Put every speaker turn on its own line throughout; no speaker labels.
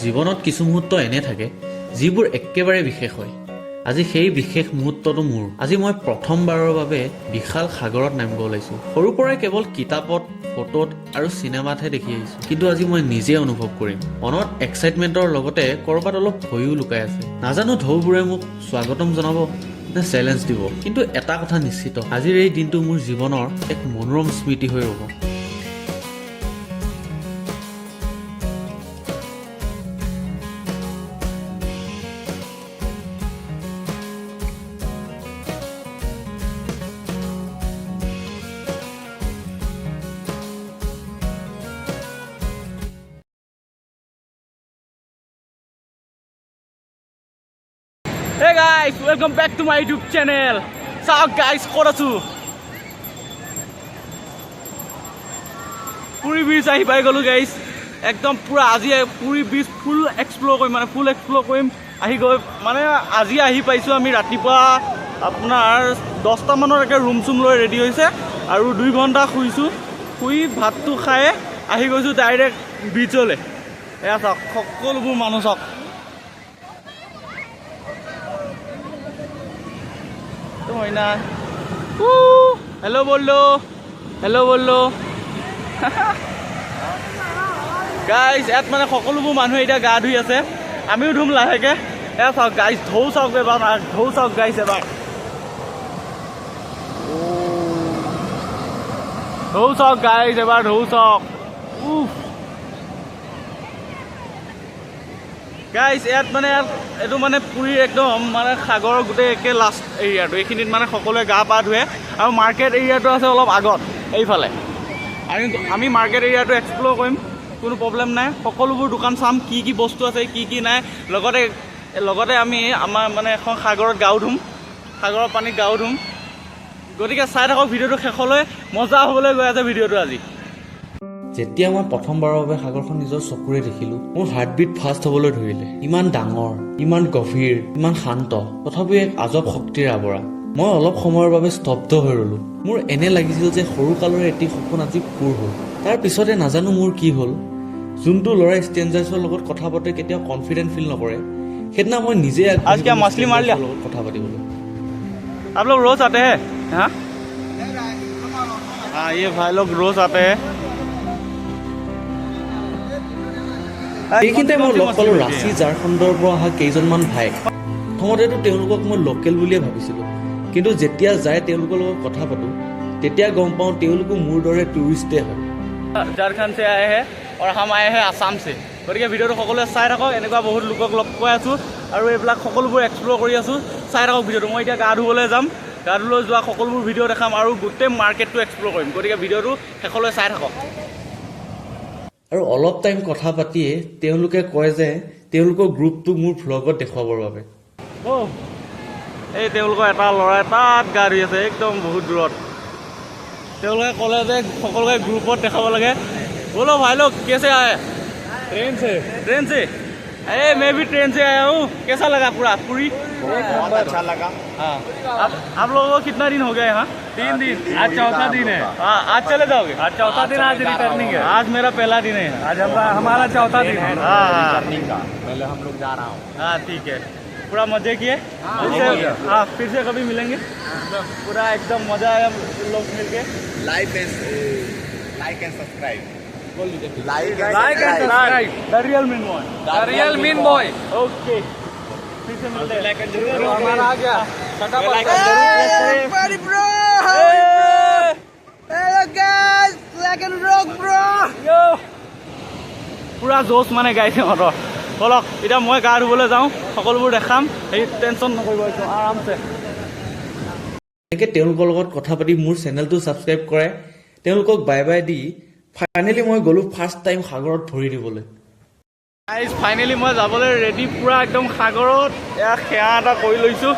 জীৱনত কিছু মুহূৰ্ত এনে থাকে যিবোৰ একেবাৰে বিশেষ হয়। আজি সেই বিশেষ মুহূৰ্তটো মোৰ। আজি মই প্ৰথমবাৰৰ বাবে বিশাল সাগৰত নামিব ওলাইছোঁ। সৰুৰ পৰাই কেৱল কিতাপত, ফটোত আৰু চিনেমাতহে দেখি আহিছোঁ, কিন্তু আজি মই নিজে অনুভৱ কৰিম। মনত এক্সাইটমেণ্টৰ লগতে ক'ৰবাত অলপ ভয়ো লুকাই আছে। নাজানো ঢৌবোৰে মোক স্বাগতম জনাব নে চেলেঞ্জ দিব, কিন্তু এটা কথা নিশ্চিত, আজিৰ এই দিনটো মোৰ জীৱনৰ এক মনোৰম স্মৃতি হৈ ৰ'ব।
Hey guys, welcome back to my YouTube channel. So guys, ক'ত আছো? পুৰী বিচ আহি পাই গ'লো গাইজ। একদম পুৰা আজি পুৰী বিচ ফুল এক্সপ্ল'ৰ কৰিম, মানে ফুল এক্সপ্ল'ৰ কৰিম। আজি আহি পাইছোঁ আমি ৰাতিপুৱা আপোনাৰ 10টা মানলৈকে ৰুম চুম লৈ ৰেডি হৈছে আৰু 2 ঘণ্টা শুইছোঁ। শুই ভাতটো খাই আহি গৈছোঁ ডাইৰেক্ট বিচলৈ। এয়া চাওক, সকলোবোৰ মানুহ চাওক। মইনা হেল্ল' বললো গাইজ। ইয়াত মানে সকলোবোৰ মানুহে এতিয়া গা ধুই আছে, আমিও ধুম লাহেকৈ। এয়া চাওক গাইজ, ঢৌ চাওক এবাৰ, ঢৌ চাওক গাইজ এবাৰ, ঢৌ চাওক গাইজ এবাৰ, ঢৌ চাওক। গাইজ ইয়াত মানে এইটো মানে পুৰীৰ একদম মানে সাগৰৰ গোটেই একে লাষ্ট এৰিয়াটো, এইখিনিত মানে সকলোৱে গা পা ধুৱে। আৰু মাৰ্কেট এৰিয়াটো আছে অলপ আগত এইফালে। আমি মাৰ্কেট এৰিয়াটো এক্সপ্ল'ৰ কৰিম, কোনো প্ৰব্লেম নাই। সকলোবোৰ দোকান চাম, কি কি বস্তু আছে কি কি নাই। লগতে আমি আমাৰ মানে এখন সাগৰত গাও ধুম, সাগৰৰ পানীত গাও ধুম। গতিকে চাই থাকক ভিডিঅ'টো শেষলৈ, মজা হ'বলৈ গৈ আছে ভিডিঅ'টো আজি।
যেতিয়া মই প্ৰথমবাৰৰ বাবে সাগৰখন নিজৰ চকুৰে দেখিলোঁ, মোৰ হাৰ্টবিট ফাষ্ট হ'বলৈ ধৰিলে। ইমান ডাঙৰ, ইমান গভীৰ, ইমান শান্ত, তথাপিও এক আজব শক্তিৰ আৱৰা। মই অলপ সময়ৰ বাবে স্তব্ধ হৈ ৰ'লো। মোৰ এনে লাগিছিল যে সৰুকালৰ এটি সপোন আজি পূৰ হ'ল। তাৰ পিছতে নাজানো মোৰ কি হ'ল। যোনটো ল'ৰাই ষ্ট্ৰেঞ্জাৰ্ছৰ লগত কথা পাতে কেতিয়াও কনফিডেণ্ট ফিল নকৰে, সেইদিনা মই নিজে লগত কথা পাতিবলৈ।
आप लोग रोज आते हैं? हाँ हाँ, ये भाई लोग रोज आते हैं।
সেইখিনিতে মই লগ পালোঁ ৰাঁচী ঝাৰখণ্ডৰ পৰা অহা কেইজনমান ভাই। প্ৰথমতেতো তেওঁলোকক মই লোকেল বুলিয়ে ভাবিছিলোঁ, কিন্তু যেতিয়া যায় তেওঁলোকৰ লগত কথা পাতোঁ তেতিয়া গম পাওঁ তেওঁলোকো মোৰ দৰে টুৰিষ্টে হয়।
ঝাৰখণ্ড से आए हैं और हम आए हैं आसाम से। গতিকে ভিডিঅ'টো সকলোৱে চাই থাকক, এনেকুৱা বহুত লোকক লগ পাই আছোঁ আৰু এইবিলাক সকলোবোৰ এক্সপ্ল'ৰ কৰি আছোঁ। চাই থাকক ভিডিঅ'টো। মই এতিয়া গা ধুবলৈ যাম, গা ধুবলৈ যোৱা সকলোবোৰ ভিডিঅ' দেখাম আৰু গোটেই মাৰ্কেটটো এক্সপ্ল'ৰ কৰিম। গতিকে ভিডিঅ'টো শেষলৈ চাই থাকক।
আৰু অলপ টাইম কথা পাতিয়ে তেওঁলোকে কয় যে তেওঁলোকৰ গ্ৰুপটোক মোৰ ভ্লগত দেখুৱাবৰ বাবে।
এই তেওঁলোকৰ এটা ল'ৰাই তাত গা ধুই আছে একদম বহুত দূৰত। তেওঁলোকে ক'লে যে সকলোকে গ্ৰুপত দেখাব লাগে। बोलो भाई लोग कैसे आए? ट्रेन से मैं भी ट्रेन से आया हूँ। कैसा लगा पूरा पूरी?
बहुत अच्छा लगा।
हाँ, आप लोगों को कितना दिन हो गया यहाँ? 3 दिन। आज चौथा दिन है। हाँ, आज चले जाओगे? आज चौथा दिन, आज रिटर्निंग है। आज मेरा पहला दिन है, आज हमारा चौथा दिन है। हाँ,
रिटर्निंग का पहले हम लोग जा रहा हूँ।
हाँ ठीक है, पूरा मजे किए। हाँ, फिर से कभी मिलेंगे। पूरा एकदम मजा आया लोग मिलके।
Like and subscribe.
Like and subscribe. The real mean boy.
The real mean boy.
Okay. फिर से मिलते हैं।
लाइक एंड जरूर हमारा आ गया।
लाइक एंड जरूर प्रेस करें।
Buddy bro.
Hello guys, like and rock bro. Yo. পুৰা জোচ মানে গাইছে মতৰ। বলক এতিয়া মই গা ধুবলৈ যাওঁ, সকলোবোৰ দেখাম। সেই টেনশ্যন নকৰিব, একদম আৰামছে।
এনেকৈ তেওঁলোকৰ লগত কথা পাতি মোৰ চেনেলটো ছাবস্ক্ৰাইব কৰাই তেওঁলোকক বাই বাই দি ফাইনেলি মই গ'লোঁ ফাৰ্ষ্ট টাইম সাগৰত ভৰি দিবলৈ।
গাইজ ফাইনেলি মই যাবলৈ ৰেডি, পূৰা একদম সাগৰত। এয়া সেৱা এটা কৰি লৈছোঁ।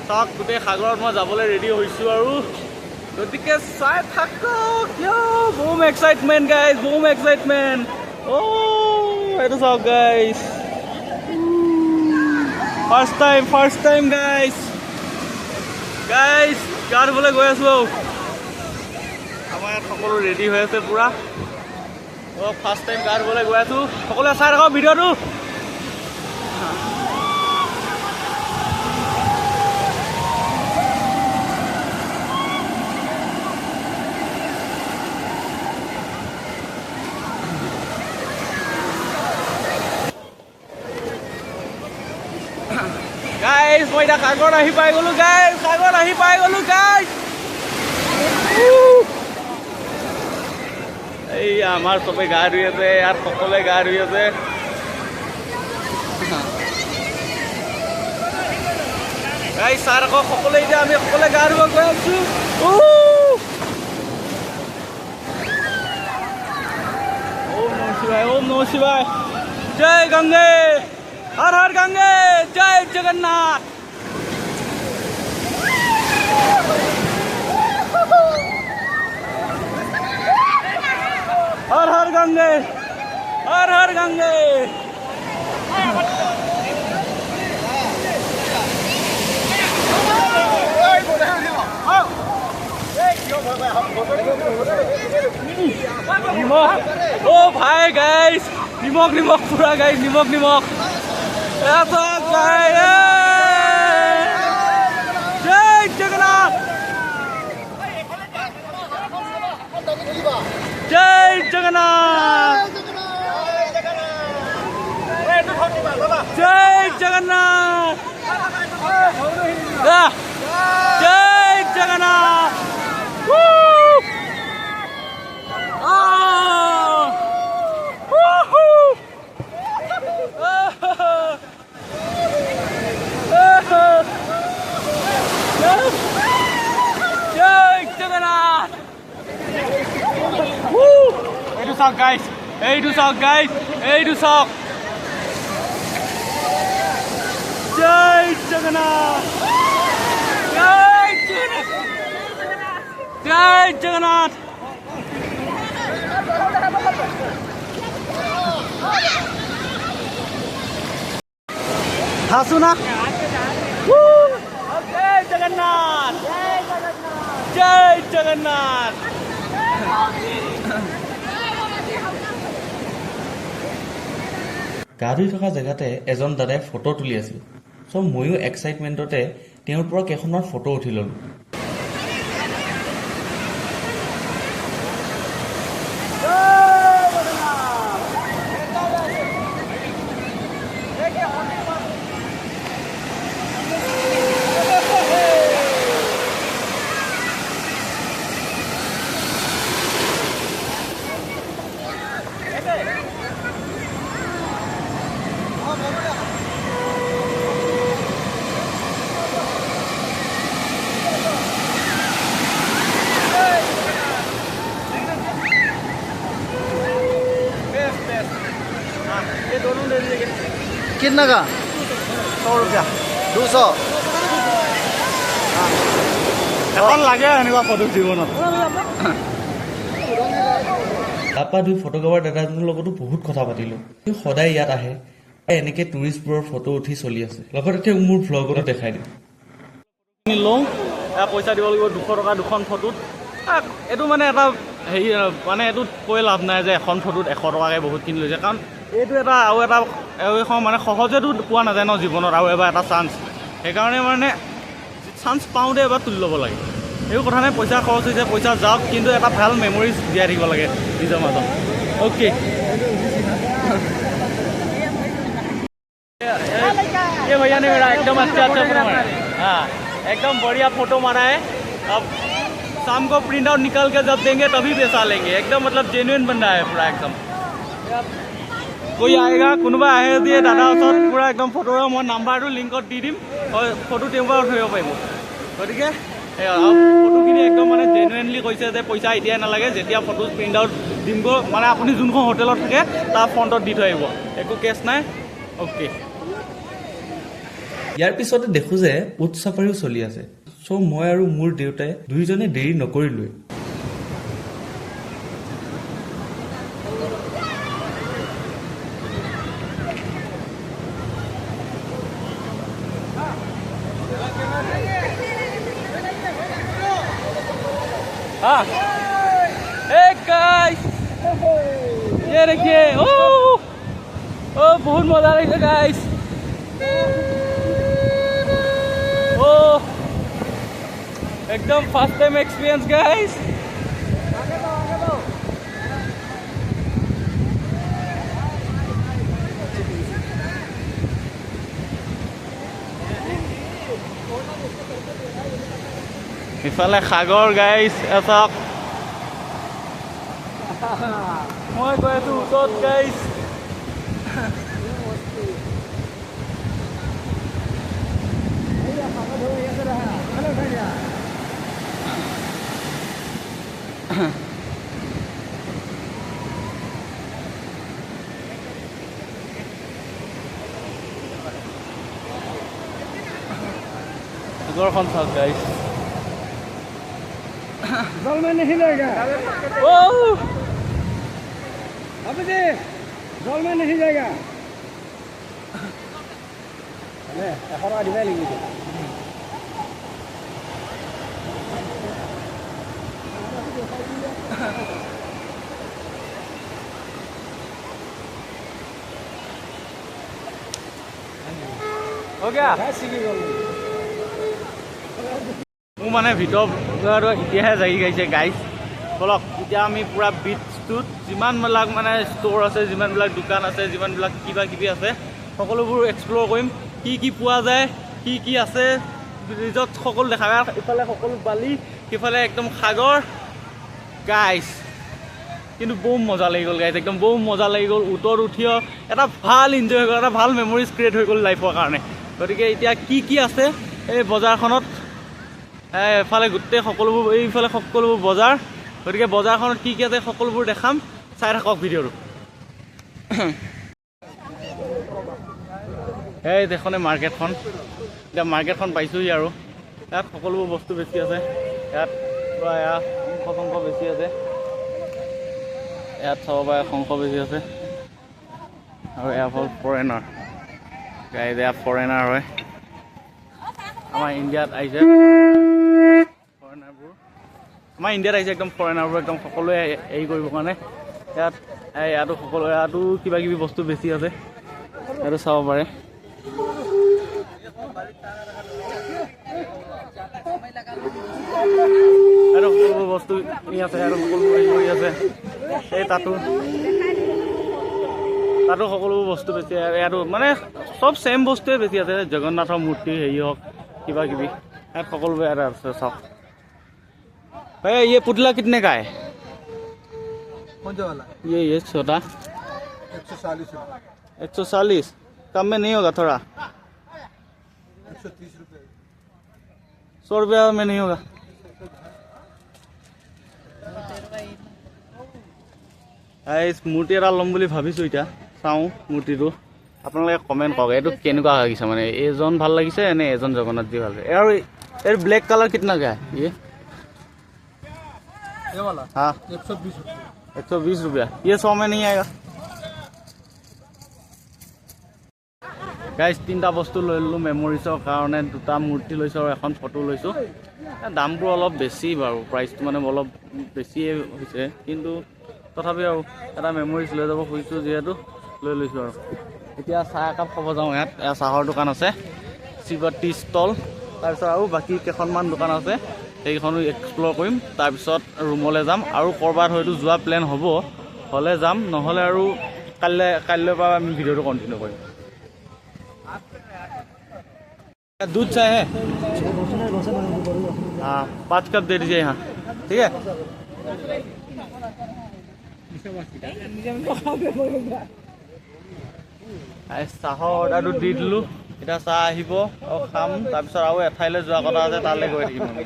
চাওক গোটেই সাগৰত মই যাবলৈ ৰেডি হৈছোঁ আৰু গতিকে চাই থাকক। Broom excitement guys, broom excitement. এইটো চাওক গাইজ, ফাৰ্ষ্ট টাইম গাইজ গা ধুবলৈ গৈ আছোঁ আৰু আমাৰ ইয়াত সকলো ৰেডি হৈ আছে পূৰা। ফাৰ্ষ্ট টাইম গা ধুবলৈ গৈ আছোঁ সকলোৱে চাই থাকক ভিডিঅ'টো গাইজ মই এতিয়া সাগৰত আহি পাই গ'লোঁ গাইজ সাগৰত আহি পাই গ'লোঁ গাইজ এই আমাৰ চবে গা ধুই আছে ইয়াত সকলোৱে গা ধুই আছে গাইজ ছাৰ আকৌ সকলোৱে এতিয়া আমি সকলোৱে গা ধুব গৈ আছোঁ ওম নমঃ শিৱায় জয় গংগে हर हर गंगे जय जगन्नाथ हर हर गंगे हर हर गंगे निमक ओ भाई गाइस निमक निमक पूरा गाइस निमक निमक जय जगन्नाथ जय जगन्नाथ जय जगन्नाथ जय Jagannath guys, hey do sock guys, hey do sock. Jai Jagannath, Jai Jagannath, Jai Jagannath. Hasuna. Jai Jagannath, Jai Jagannath.
গা ধুই থকা জেগাতে এজন দাদাই ফটো তুলি আছিল চ' ময়ো এক্সাইটমেণ্টতে তেওঁৰ পৰা কেইখনমান ফটো উঠি ল'লোঁ
कितना का 100 रुपया 200 এখন লাগে এনেকুৱা ফটো জীৱনত
তাৰপৰা দুই ফটোগ্ৰাফাৰ দাদাজনৰ লগতো বহুত কথা পাতিলোঁ সি সদায় ইয়াত আহে এনেকৈ টুৰিষ্টবোৰৰ ফটো উঠি চলি আছে লগতে তেওঁ মোৰ ভ্লগতো দেখাই দিওঁ
লওঁ পইচা দিব লাগিব 200 টকা দুখন ফটোত এইটো মানে এটা হেৰি মানে এইটোত কৈ লাভ নাই যে এখন ফটোত 100 টকাকৈ বহুতখিনি লৈছে কাৰণ এইটো এটা আৰু এটা মানে সহজেতো পোৱা নাযায় ন জীৱনত আৰু এবাৰ এটা চান্স সেইকাৰণে মানে চান্স পাওঁতে এবাৰ তুলি ল'ব লাগে এইবোৰ কথা নাই পইচা খৰচ হৈছে পইচা যাওক কিন্তু এটা ভাল মেমৰিজ জীয়াই থাকিব লাগে নিজৰ মাজত অ'কে ये भैया ने मेरा एकदम अच्छा फोटो मारा है हाँ एकदम बढ़िया फोटो मारा है अब शाम को प्रिंट आउट निकाल के जब देंगे तभी पैसा लेंगे एकदम मतलब जेन्युइन बन रहा है पूरा एकदम कोई आएगा कोনোবা আহে দিয়ে দাদা ওচৰত পুৰা একদম ফটো মই নাম্বাৰটো লিংকত দি দিম ফটো তেওঁৰ পৰা উঠিব পাৰিব গতিকে ফটোখিনি একদম মানে জেনুইনলি কৈছে যে পইচা এতিয়াই নালাগে যেতিয়া ফটো প্ৰিণ্ট আউট দিমগৈ মানে আপুনি যোনখন হোটেলত থাকে তাৰ ফ্ৰণ্টত দি থৈ আহিব একো কেছ নাই অ'কে
ইয়াৰ পিছতে দেখোঁ যে উট চাফাৰীও চলি আছে চ' মই আৰু মোৰ দেউতাই দুয়োজনে দেৰি নকৰিলোৱে
Hey guys, ये ये देखिए ओ बहुत मजा लगे गाइस ओ एकदम फर्स्ट टाइम एक्सपीरियंस गाइस ইফালে সাগৰ গাইছ এচাক মই গৈ আছো ওচৰত গাইছ সাগৰখন চাওক গাইছ
जल में नहीं जाएगा
ओ
अभी जी जल में नहीं जाएगा अरे এখন দিবাই লাগিব
हो गया
শিকি গ'ল
মোৰ মানে ভিতৰত এতিয়াহে জাগি গাইছে গাইছ বলক এতিয়া আমি পূৰা বিচটোত যিমানবিলাক মানে ষ্ট'ৰ আছে যিমানবিলাক দোকান আছে যিমানবিলাক কিবা কিবি আছে সকলোবোৰ এক্সপ্ল'ৰ কৰিম কি পোৱা যায় কি আছে ৰিজৰ্ট সকলো দেখা ইফালে সকলো বালি সিফালে একদম সাগৰ গাইছ কিন্তু বহুত মজা লাগি গ'ল গাইছ একদম বহুত মজা লাগি গ'ল উত্তৰ উঠিও এটা ভাল এনজয় হৈ গ'ল এটা ভাল মেমৰিজ ক্ৰিয়েট হৈ গ'ল লাইফৰ কাৰণে গতিকে এতিয়া কি আছে এই বজাৰখনত এফালে গোটেই সকলোবোৰ এইফালে সকলোবোৰ বজাৰ গতিকে বজাৰখনত কি আছে সকলোবোৰ দেখাম চাই থাকক ভিডিঅ'টো এই দেখোনে মাৰ্কেটখন এতিয়া মাৰ্কেটখন পাইছোঁহি আৰু ইয়াত সকলোবোৰ বস্তু বেছি আছে ইয়াত পূৰা ইয়াত শংখ বেছি আছে ইয়াত চাব পাৰে শংখ বেছি আছে আৰু এয়া হ'ল ফৰেনাৰ গাইজ এয়া ফৰেনাৰ হয় আমাৰ ইণ্ডিয়াত আহিছে ফৰেনাৰবোৰ আমাৰ ইণ্ডিয়াত আহিছে একদম ফৰেনাৰবোৰ একদম সকলোৱে হেৰি কৰিবৰ কাৰণে ইয়াতো ইয়াতো কিবা কিবি বস্তু বেছি আছে ইয়াতো চাব পাৰে আৰু সকলোবোৰ বস্তু আছে আৰু সকলোবোৰ হেৰি কৰি আছে এই তাতো সকলোবোৰ বস্তু বেছি ইয়াতো মানে চব ছেম বস্তুৱে বেছি আছে জগন্নাথৰ মূৰ্তি হেৰি হওক কিবা কিবি ইয়াত সকলোবোৰ ইয়াত আছে চাওক भैया ये पुतला कितने का है
कौन सा वाला
ये छोटा
140
140 कम में नहीं होगा थोड़ा
130 रुपये
100 रुपया में नहीं होगा इस मूर्ति এটা ল'ম বুলি ভাবিছোঁ এতিয়া চাওঁ মূৰ্তিটো আপোনালোকে কমেণ্ট কৰক এইটো কেনেকুৱা লাগিছে মানে এজন ভাল লাগিছে নে এজন জগন্নাথজি ভাল লাগিছে আৰু এই ব্লেক কালাৰ कितना का है
ये वाला
हाँ
120 रुपये
120 रुपया ये 100 में नहीं आएगा গাইজ তিনিটা বস্তু লৈ ল'লোঁ মেমৰিজৰ কাৰণে দুটা মূৰ্তি লৈছোঁ আৰু এখন ফটো লৈছোঁ দামবোৰ অলপ বেছি বাৰু প্ৰাইচটো মানে অলপ বেছিয়ে হৈছে কিন্তু তথাপি আৰু এটা মেমৰিজ লৈ যাব খুজিছোঁ যিহেতু লৈ লৈছোঁ আৰু এতিয়া চাহ একাপ খাব যাওঁ ইয়াত চাহৰ দোকান আছে শিৱতী ষ্টল তাৰপিছত আৰু বাকী কেইখনমান দোকান আছে সেইখনো এক্সপ্ল'ৰ কৰিম তাৰপিছত ৰুমলৈ যাম আৰু ক'ৰবাত হয়তো যোৱা প্লেন হ'লে যাম নহ'লে আৰু কাইলৈৰ পৰা আমি ভিডিঅ'টো কণ্টিনিউ কৰিম दूध चाय है हाँ 5 कप दे दीजिए यहाँ ठीक है চাহৰ অৰ্ডাৰটো দি দিলোঁ এতিয়া চাহ আহিব আৰু খাম তাৰপিছত আৰু এঠাইলৈ যোৱা কথা আছে তালৈ গৈ থাকিম আমি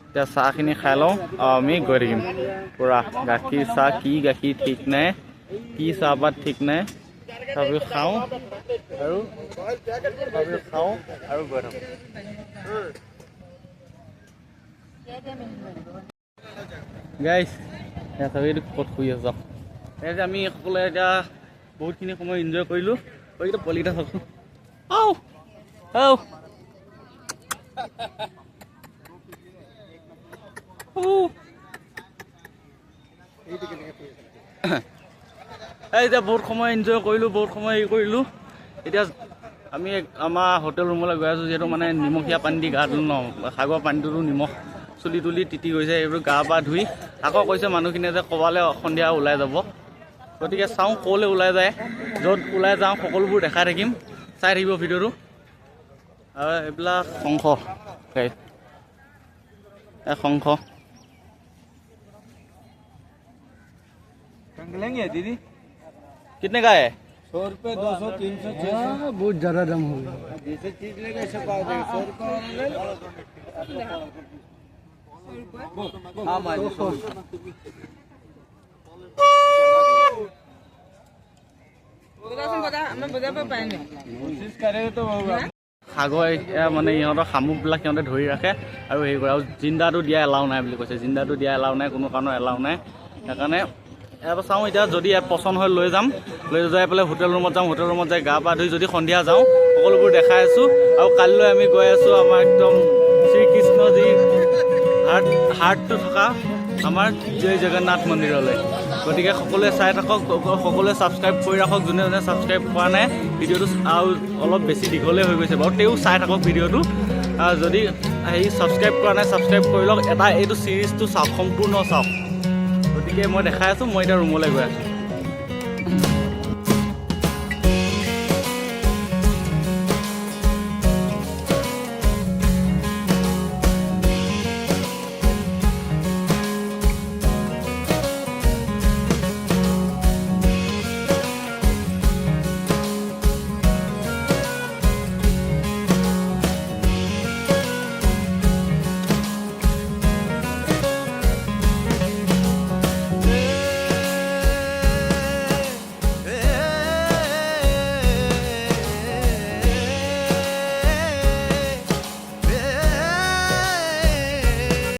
এতিয়া চাহখিনি খাই লওঁ আমি গৈ থাকিম পূৰা গাখীৰ চাহ কি গাখীৰ ঠিক নাই কি চাহপাত ঠিক নাই তথাপিও খাওঁ আৰু গৈ থাকোঁ গাইজ এইটো ক'ত শুই আছোঁ এই যে আমি সকলোৱে এতিয়া বহুতখিনি সময় এনজয় কৰিলোঁ এতিয়া পোৱালিকেইটা চাওকচোন এতিয়া বহুত সময় এনজয় কৰিলোঁ, বহুত সময় হেৰি কৰিলোঁ। এতিয়া আমি আমাৰ হোটেল ৰুমলৈ গৈ আছোঁ, যিহেতু মানে নিমখীয়া পানী দি গা ধুলোঁ ন, সাগৰ পানীটোতো নিমখ চুলি তুলি তিতি গৈছে, এইবোৰ গা পা ধুই আকৌ কৈছে মানুহখিনিয়ে যে ক'বালৈ সন্ধিয়া ওলাই যাব। গতিকে চাওঁ ক'লৈ ওলাই যায়, য'ত ওলাই যাওঁ সকলোবোৰ দেখাই থাকিম, চাই থাকিব ভিডিঅ'টো। আৰু এইবিলাক শংখ, শংখ
लेंगे दीदी
कितने का है?
100 रुपये 200 300 600 बहुत ज़्यादा दाम हो गया। जैसे चीज लेगा ऐसे पाव देंगे 100 रुपये ले लो। हाँ माँ 100 कोशिश करेंगे तो होगा।
সাগৰ এতিয়া মানে ইহঁতৰ শামুকবিলাক সিহঁতে ধৰি ৰাখে আৰু হেৰি কৰে। আৰু জিন্দাটো দিয়া এলাও নাই বুলি কৈছে, জিন্দাটো দিয়া এলাও নাই, কোনো কাৰণত এলাও নাই। সেইকাৰণে এবাৰ চাওঁ, এতিয়া যদি ইয়াত পচন্দ হয় লৈ যাম, লৈ যাই পেলাই হোটেল ৰুমত যাম, হোটেল ৰুমত যাই গা পা ধুই যদি সন্ধিয়া যাওঁ সকলোবোৰ দেখাই আছোঁ। আৰু কালিলৈ আমি গৈ আছোঁ আমাৰ একদম শ্ৰীকৃষ্ণ যি হাৰ্টটো থকা আমাৰ জয় জগন্নাথ মন্দিৰলৈ। গতিকে সকলোৱে চাই থাকক, সকলোৱে ছাবস্ক্ৰাইব কৰি ৰাখক। যোনে যোনে ছাবস্ক্ৰাইব কৰা নাই, ভিডিঅ'টো আৰু অলপ বেছি দীঘলে হৈ গৈছে বাৰু, তেও চাই থাকক ভিডিঅ'টো। যদি হেৰি ছাবস্ক্ৰাইব কৰা নাই ছাবস্ক্ৰাইব কৰি লওক, এটা এইটো ছিৰিজটো চাওক, সম্পূৰ্ণ চাওক। গতিকে মই দেখাই আছোঁ, মই এতিয়া ৰুমলৈ গৈ আছোঁ।